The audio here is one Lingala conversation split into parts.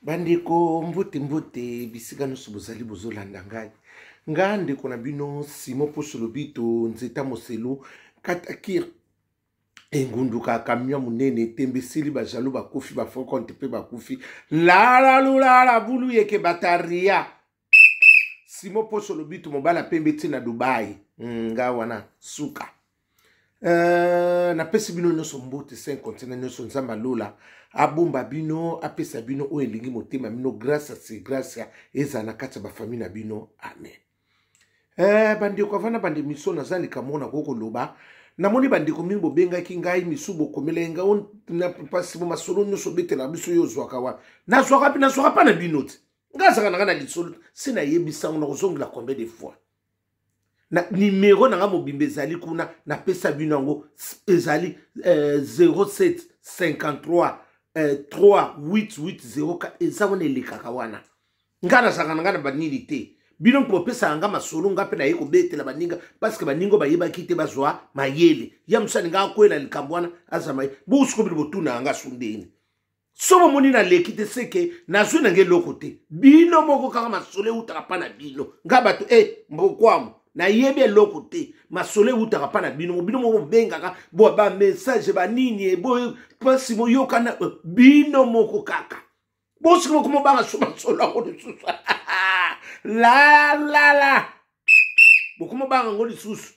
Bandeko mbote mbote bisika nusu bozali bozolanda ngai nga ndeko na bino Simon Posolobito nzeta moselu katakir engunduka kamia munene tembesili bajalu bakufi bafokonte pe bakufi la lula bulu yeke bataria Simon Posolobito mobala pembe tina Dubai nga wana suka na pesi bino nyonso mbote 5 continent nyonso nzamba lola abumba bino apesa bino o elingi motema bino grâce à ces grâce eza na kati ba famille na bino amen. Bandeko avana bande miso nazali kamona koko loba namoni bandeko mingi bobengaki ngai misubo komelenga on na pasi bo masolo nyonso betela biso yo zwaka wa na zwaka pa na bino te ngazaka na lisolo sina yebisa na kozongela combien de fois na numéro na nga mobimbe ezali kuna na pesa bino ngo ezali 07 53 3880 eza wana elekaka wana ngana sanga ngana banili te bino mpo pesa nga masolo nga pe na yeko betela baninga parce que baningo bayeba kite bazwa mayele ya musani nga kwela likambwana azama busuko bilo botuna nga sundeni somo moni na lekite seke na zuna nge lokote bino moko kaka masolo utaka pana bino nga bato mbokwamu na yebe lokote masole utaka pana bino mo bengaka bo ba message ba nini bo pasi mo yokana bino moko kaka bo siko mo banga solo ko disusu la bo ko mo banga ngoli susu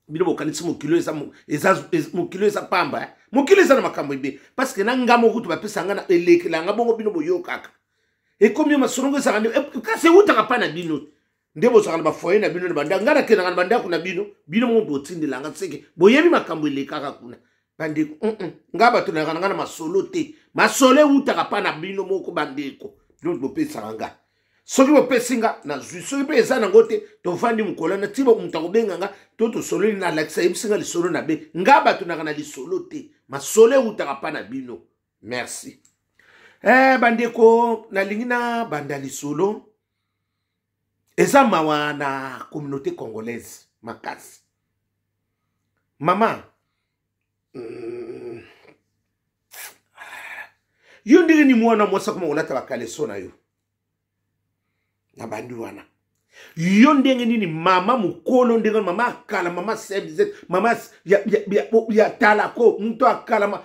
bino bo kanisi mo kilo eza pamba mo kilo eza na makambo ibe parce que na ngamo kutu ba pesa ngana elekela ngabo bino bo yokaka e komi masolo ngo sa kasi utaka pana bino ndebo sakana ba foyer na bino na banda ngana kena ngana banda kuna bino mo botindela nga seke boyebi makambo elekaka kuna bandeko ngaba tuna ngana masolo te masole utaka pa na bino moko bandeko bino bopesa nga soki bopesinga na zwi soki pe eza na ngote to fandi mukola na tibo mutako benga nga to solo na laksa ibisinga lisolo na be ngaba tuna ngana lisolo te masole utaka pa na bino merci bandeko na lingina banda lisolo eza mawa na communauté congolaise makasi mama yo ndenge ni mwana mwasa kuma olata bakaleso na yo na bandi wana yo ndenge nini mama mukolo ndenge mama akala mama sebze mama ya talako mtu akala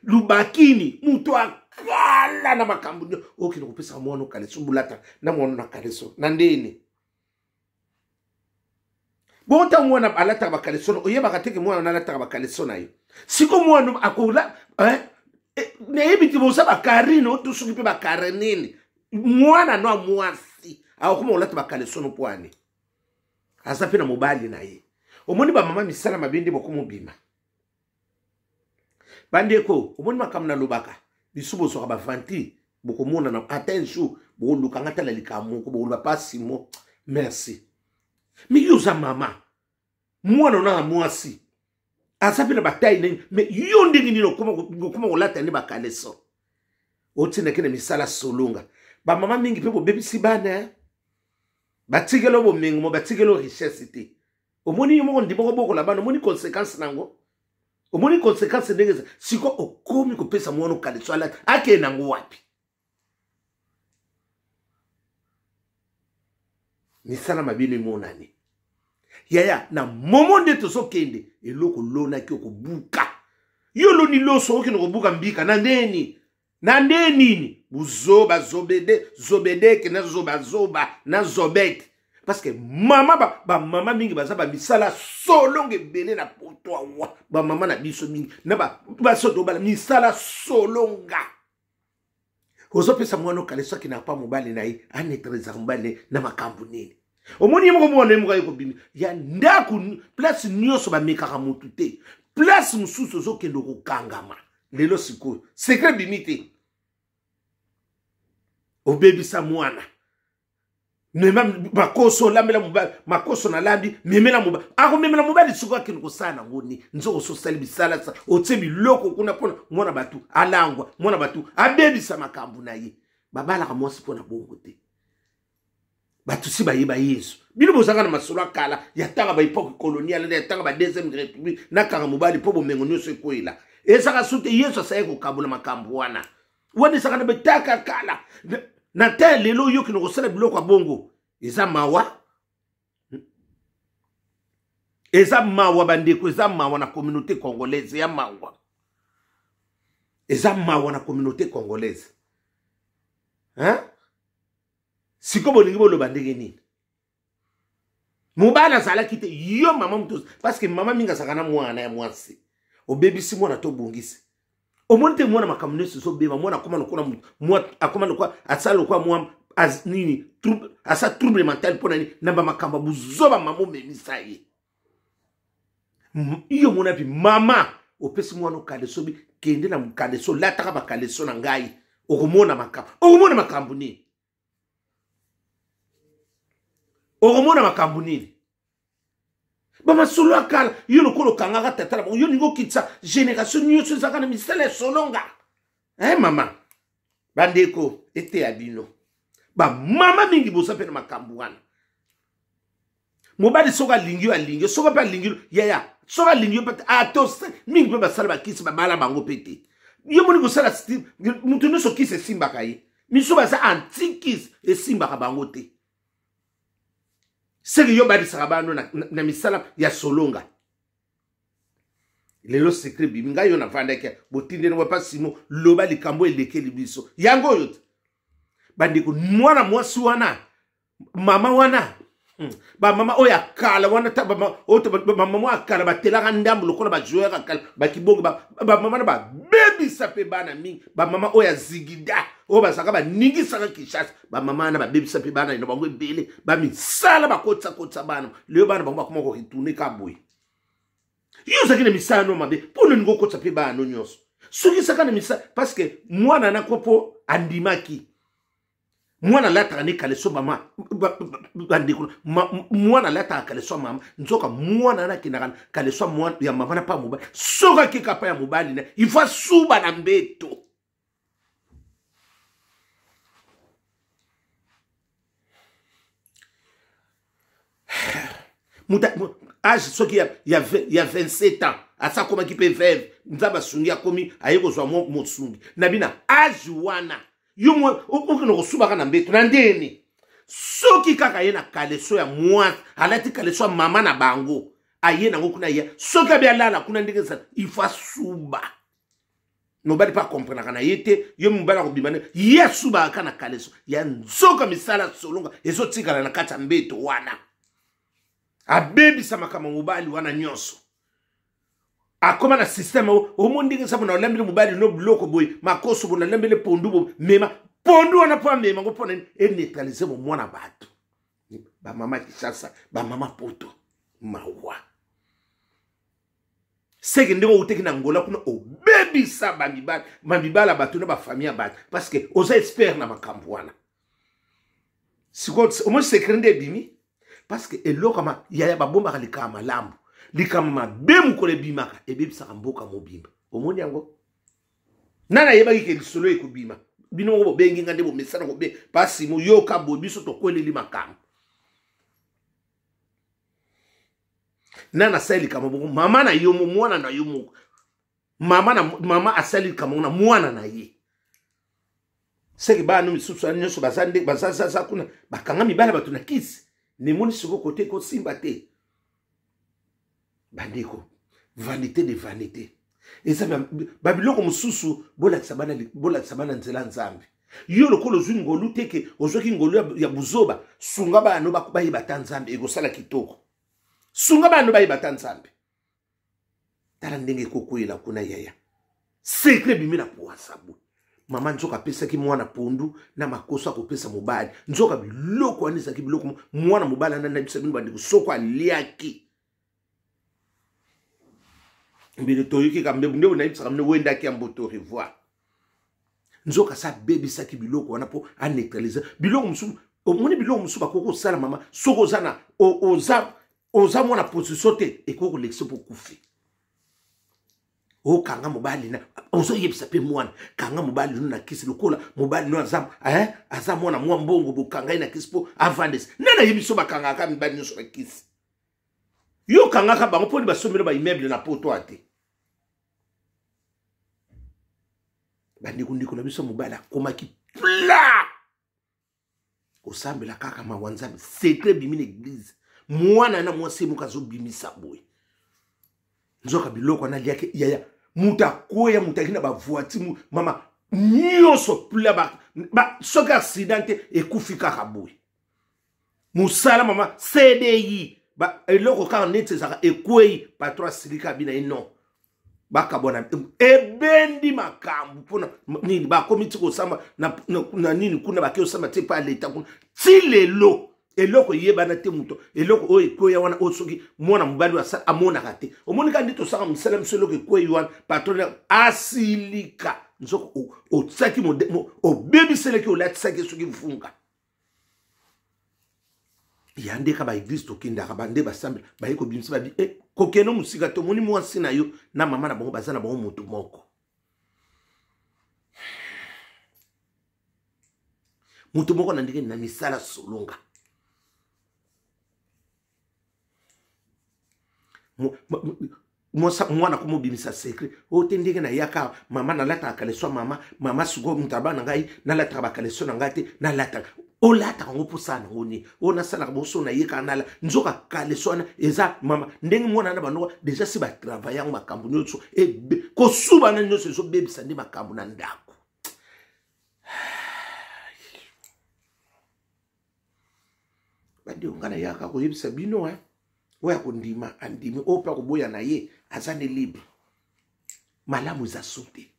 lubakini mtu akala na makambo okino kupesa mwana kaleso bulata na mwana na kaleso na ndeni bota mwana alata bakaleso oyeba kateke mwana alata bakaleso na yo siko mwana akola ne ebiti bosa bakarino tusuki pe bakarenini mwana no mwasi akoma olata bakaleso no pwani asa pe na mobali na ye omoni ba mama misala mabende bokomo bima bandeko omoni makamna lobaka bisubo soka ba vanti bokomona na attention boluka ngata la likamu ko bolwa pasimo merci miyuza mama mwana na mwasi asapi na bataille ne mais yo ndenge nino kuma olata ne bakaleso otina kene misala solonga ba mama mingi pe bo bebisi bana batigelo bo mengo batigelo richesse te omoni yo mo ndiboko boko la bana omoni conséquence nango omoni conséquence ndenge siko okomi ko pesa mwana kaleso ala ake nango wapi misala mabino monani yaya na momonde to sokende eloko lona ki okubuka yo lo ni loso okino kobuka mbika na ndeni nini buzoba zobedeke na zoba na zobek parce que mama ba mama mingi baza ba misala solonge belé na potwa wa ba mama na biso mingi na ba soto ba misala solonga ozo pesa mwana kaleso ki na pa mobali na yi anetreza mbale na makambu nini omoni mo mona mo kayi ko bimi ya ndaku place nyoso ba mekaka mutu te place mususu zo kendo ko kangama lelo siko secret bimite obebisa mwana nema makoso lamela mobali makoso na lambi memela mobali ako memela mobali siko akini ko sana ngoni nzoko so sali bisala sa otsebi loko kuna pona mwana batu alangwa mwana batu abebisa makambu na ye babala ka mwasi pona bongo te batu si bayeba Yesu bino bozanga na masolo akala ya tanga ba époque coloniale ya tanga ba deuxième république na kanga mobali po bomengo nyonso ekoela ezaka sute Yesu asaye ko kabula makambu wana Wani sakana betaka kala. Na te lelo yo ki no kosala biloko ya bongo. Eza mawa. Eza mawa bandeko, eza mawa na communauté congolaise, ya mawa. Eza mawa na communauté congolaise. Hein? Siko bolingi boloba ndenge nini? Mobala zala kite yo mama mtos parce que mama minga sakana mwana ya mwasi. Obebisi mwana to bungisi. Omonte mwana makamune so beba mwana koma lokona mwa akoma lokwa asala lokwa mwa as nini asa trouble mental pona ni namba makamba buzoba mamo memisa ye. Iyo mona pi mama opesi mwana kaleso bi kende na kaleso lataka ba kaleso na ngai okomona makambu ni okomona makambu nini bama solo akala yo lokolo kangaka tatala yo ningo kitsa génération nyonso zakana misala solonga mama bandeko ete abino ba mama mingi bosa pena makambu wana mobali soka lingio soka pa lingio ya soka lingio pete atos mingi pe basala bakisi babala bango pete yo moni kosala mutu nyonso kisi esimbaka ye miso baza antikis esimbaka bango te seki yo badisaka bano na misala ya solonga lelo secret bibi ngai yo navandaki botindeni wa pasimo loba likambo elekeli biso yango oyo bandeko mwana mwasi wana mama wana ba mama oya kala wana ta ba mama akala batelaka ndambu lokola ba joueur akala ba kibongo ba mama na ba baby sape bana mingi ba mama oya zigida o ba saka ba ningi saka kishasa ba mama na ba baby sape bana ino bango ebele ba misala ba kotsa bana leo bana bango bakoma ko retourner ka boy yo zakina misala no mabe pona ngo kotsa pe bana nyonso soki saka na misala parce que mwana na kopo andimaki mwana lata ne kaleso mama bandiko mwana lata kaleso mama nzoka mwana na kinakana kaleso mwana ya mama na pa mobali soka kika pa ya mobali na ifa suba na mbeto muta âge soki ya 27 ans asa koma ki pe veve nzaba sungi akomi ayeko zwa mo sungi nabina âge wana yo mwa okino kosubaka na mbeto na ndeni soki kaka ye na kaleso ya mwa alati kaleso ya mama na bango aye nango kuna ye soki abi alala kuna ndenge sana ifa suba nobali pa comprendre na yete yo mbala ko bimane ye suba aka na kaleso ya nzoka misala solonga ezo tikala na kata mbeto wana abebisa makama mobali wana nyonso akoma na système o mondinga sabu na lambile mobali no bloko boy makoso bona lambile pondu mema pondu wana pa mema ngo pona e neutraliser mo mwana bato ba mama kisasa ba mama poto mawa seke ndemo uteki na ngola kuna o baby sa bamibala bato na ba famille bato parce que oza expert na makambo wana siko o mo secret nde bimi parce que eloko ma yaya ba bomba likama lambo likama bemu kole bimaka ebebisaka mboka mobimba omoni yango nana yeba ki lisolo ekobima bino ngo bengi ngande bo mesana ko be pasi mo yoka bo biso to kweleli makam nana sali kama bo mama na yo mwana na yo mama asali kama na mwana na ye seki ba no misusu anyoso bazande bazasa kuna bakanga mibala batuna kisi ne moni soko kote ko simba te bandeko vanité de vanité eza babiloko mususu bola sabana nzela nzambe yo lokolo zwingolu teke ozwaki ngolu ya buzoba sunga bano bayiba tanzambe egosala kitoko sunga bano bayiba tanzambe tala ndenge kokwela kuna yaya secret bimina poasabu mama nzoka pesaki mwana pondu na makoso akopesa mobali nzoka biloko anisaki biloko mwana mobali na bisa bino bandeko soko aliaki mbele toyiki kambe nde na ibisa kambe wenda ki amboto revoir nzoka sa baby saki biloko wana po a neutraliser biloko musu omoni biloko musu bakoko sala mama soko zana oza mwana position te ekoko lexo po kufi o kanga mobali na ozo yebisa pe mwana kanga mobali na kisi lokola mobali no azam mwana mwa mbongo bo kanga na kisi po avandes nana yebiso bakanga ka mibali no so kisi yo kanga ka bango poni basomelo ba immeuble na poto ate bandeko ndeko na biso mobali akomaki pla osambela kaka mawa nzambe secret bimi na église mwana na mwasi moka azobimisa boye nzoka biloko analiaki yaya muta koya mutaki na bavoiti mama nyonso pla soki accidente ekufi kaka boye musala mama CDI eloko kaka neti ezaka ekwei patron asilika bina ye non bakabona ebendi makambo mpona nini bakomi ti kosamba na nini kuna bake osamba te pa leta kuna ti lelo eloko yebana te muto eloko oyo ekweya wana oyo soki mwana mobali asala amonaka te omonika ndi tosaka mosala miso eloko ekweyi wana patron asilika nzoko otisaki obebiseleki olatisaki soki mfunga yandeka ba église tokendaka bande basambela baye kobimisa babi kokeno musika tomoni mwasi na yo na mama na bango baza na bango motu moko na ndenge na misala solonga mwana komobimisa secret ote ndenge na yaka mama nalataka kaleso mama suko mutaba na ngai nalataka bakaleso na ngai te nalataka olata kango posana ngoni ona sala boso na yeka nala nzoka kaleso wana eza mama ndenge mwana na banoko deja si ba travailler ngo makambo nyotso ko suba na nyotso zo bebisa ndi makambo na ndako badi ongana yaka ko yebisa bino oya kondima andimi opa ko boya na ye azane libre malamu za sote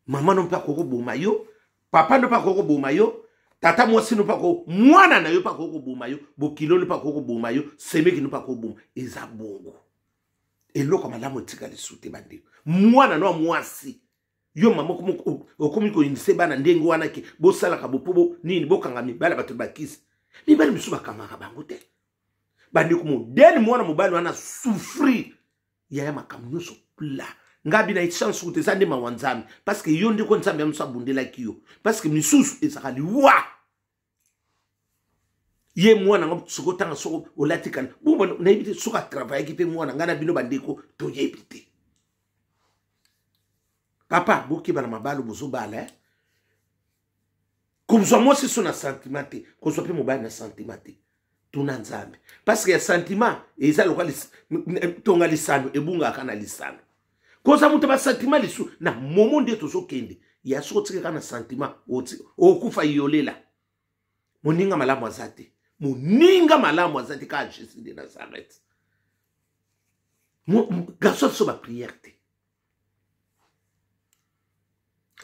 mama no pa ko boma yo papa no pa ko boma yo tata mwasi no pa ko mwana na yo pa ko boma yo bokilo no pa ko boma yo semeki no pa ko boma eza bongo eloko malamu tika le sote bandi mwana no mwasi yo mama okomi ko inise bana ndengo wana ke bo sala ka bopo nini bokanga mibala bato bakisi mibala misu bakanga bango te bandi ko modèle mwana mobali wana souffrir ya makambo nyonso pla ngabi na chance kuti zande mawanzami parce que yo ndiko nzambe amsa bundela kiyo parce que misusu ezakali wa ye mwana ngo sokotanga soko olatikana bumba na ibite soka travailler ki pe mwana ngana bino bandeko to yebite papa boki bana mabalo bozobala kumzo mo si sona sentiment ko so pe mobali na sentiment tuna nzambe parce que ya sentiment eza lokali tonga lisano ebunga kana lisano koza mutu ba sentiment lisu na momo nde tozokende ya sotika kana sentiment okufa yolela moninga malamu azate moninga malamu azate ka Jésus de Nazareth garçon so ba prière te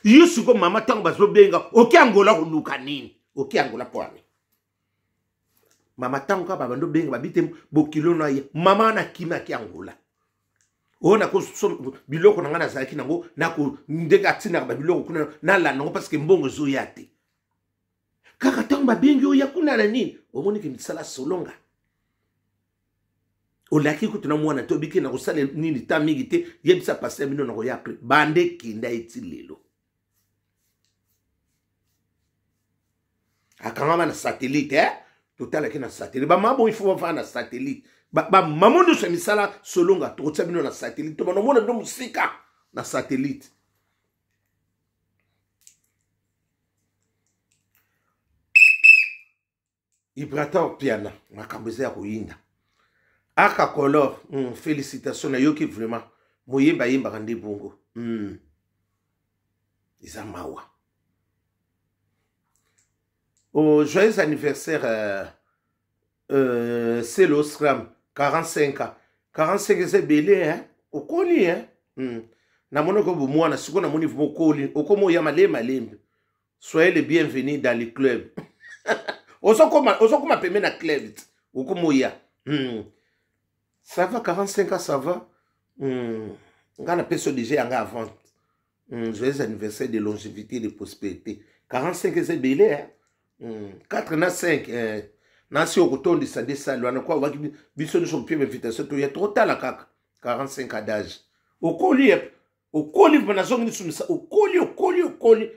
yusu ko mama tango bazobenga okiangola kuluka nini okiangola poani mama tango ka babando benga babite bokilo na ye mama na kima kiangola ona ko biloko nanga nazalaki nango nako ndeka tina ba biloko kuna na la nango parce que mbongo zo yate kaka tango babengi oya kuna na nini omoni ke misala solonga olaki ko tuna mwana to biki na kosala nini ta mingi te yebisa passer bino na ko ya après bande kinda etilelo akanga na satellite total aki na satellite ba mabo il faut faire na satellite ba mamondo se misala solonga to tsabino na satellite to bano mona ndo musika na satellite Ibrahim piana makamboze ya kuyinda aka color félicitations na yoki vraiment moyemba yemba kandi bongo izamawa oh joyeux anniversaire c'est l'Osram 45 ans 45 c'est belé hein okoli hein na monoko bo mwana siko na moni vokoli okomo ya malembe soyez les bienvenus dans le club Osokoma peme na club okomo ya ça va 45 ans ça va ngana peso déjà yanga avant joyeux anniversaire de longévité et de prospérité 45 c'est belé hein 4 na 5 nasi okotondi sa de salo ana kwa waki biso ni son pied invitation to ya total kaka 45 ans d'âge okoli bana zongi ni sumisa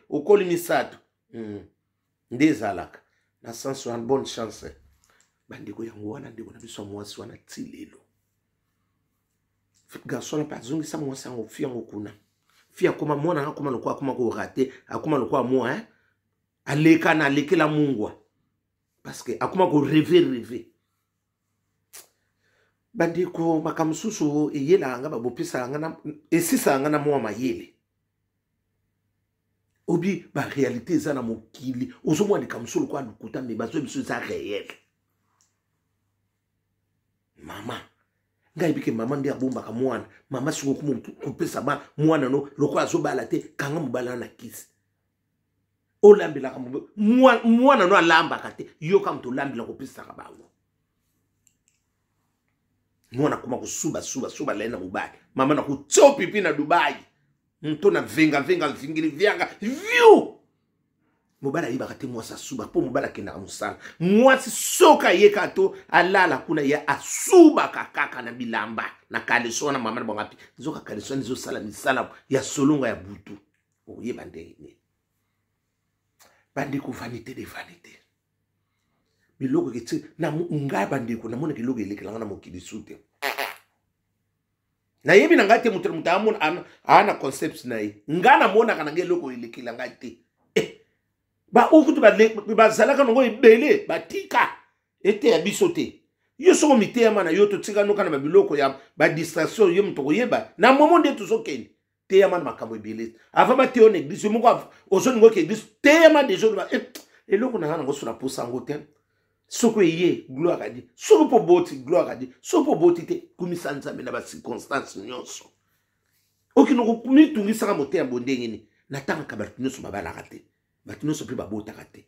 okoli misato ndezalaka na sans une bonne chance bandiko yango wana ndiko na biso mwasi wana tilelo garçon na pazongi sa mwasi yango fiango kuna Fi akoma mwana akoma lokwa akoma ko raté akoma lokwa moi hein aleka na lekela mungwa parce que akoma ko rêver bandiko makamsusu eyela nga babopisa nga na esisa nga na mwa mayele obi ba réalité za na mokili ozomwa likamsulu kwa lukuta me bazo biso za réel mama ngai bike mama ndia bomba ka mwana mama siko kupesa ba mwana no loko azobala te kanga mobala na kisi olambela ka mwana no alamba kate yo ka mto lambela kupesa ka bawo mwana kuma kusuba lena mubali mama na kuchopi pipi na Dubai mto na venga vingili vyanga view mobala yiba kate mwasa suba po mobala kenda musala mwasi soka yeka to alala kuna ya asuba kakaka na bilamba na kalisona mama na bongapi zoka kalisona zo sala misala ya solonga ya butu oyeba ndenge bandi ku vanité de vanité biloko kiti na ngaba ndiko na mona kiloko elekela na mokili sute na yebi na ngate mutu amona ana concepts na yi ngana mona kana ngeloko elekela ngate ba okutu ba zalaka nongo ebele batika ete ya bisote yo soko mitema na yo to tika no kana ba biloko ya ba distraction yo mutoko yeba na momo nde tuzokeni te ya man makambo ebele ava ba te on église moko ozo ngo ke église te ya man des jours eloko na ngana ngo suna posa ngote soko ye gloire à Dieu soko po boti gloire à Dieu soko po boti te kumisa nzambe na ba circonstances nyonso okino kumi tungisa ka mote ya bondenge ni natanga ka batu nyonso babala te batu nyonso pe babota te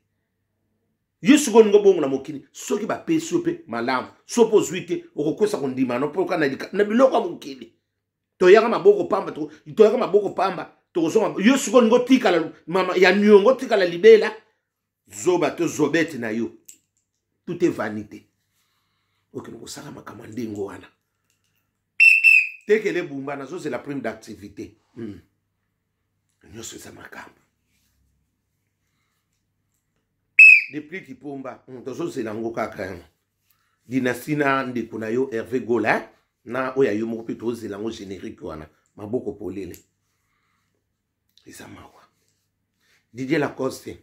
yesu ko ngo bongo na mokini soki ba peso pe malamu sopo zwite okokosa kondima no poka na biloko mokini to yaka maboko pamba to kozonga yesu ko ngo tikala mama ya nyongo tikala libela zoba to zobete na yo tout est vanité ok nous sala makamande ngo wana tekele bumba na zo c'est la prime d'activité nyoso za makambo depuis kipomba tozo c'est lango kaka dinastina ndeko na yo Hervé Gola na oya yo moko pe tozo lango générique wana maboko polele isamawa Didier Lacoste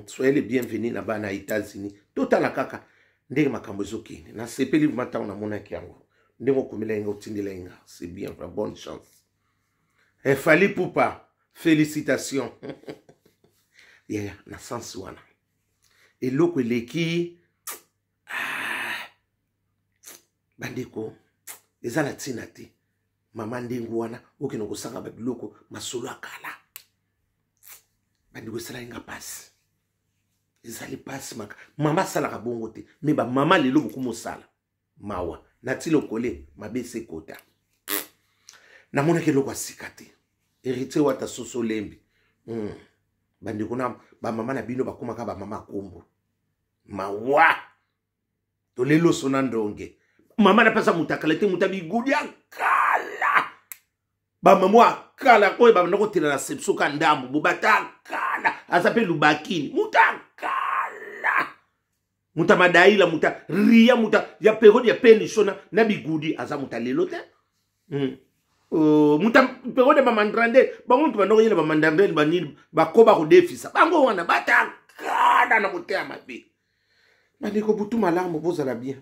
soyez les bienvenus là-bas na États-Unis totala kaka ndenge makambo ezokende na sepeli matao na mona kiango ndenge komela inga utindela inga c'est bien bonne chance Fally Ipupa félicitations yeah na sens wana eloko eleki bandeko ezala tina te mama ndengu wana okino kosanga babiloko masolo akala bandeko sala inga pasi ezali pasi maka mama sala ka bongo te me ba mama lelo bukumo sala mawa natilo kole mabese kota na mona ke lokwa sikate hérité wata soso lembi bandeko na ba mama na bino bakoma ka ba mama kombo mawa to lelo sona ndonge mama na pasa mutakalete mutabigudi akala ba mama kala ko ba ndako tela na sepso ka ndambu bubatakala azape lubakini mutakala mutamadaila muta ria muta ya periode ya penishona na bigudi aza mutalelo te muta periode ba mandrandel bango to banoko yela ba mandrandel banini bakoba ko defisa bango wana batakala na kotea mabe bandeko butu malamu bozala bien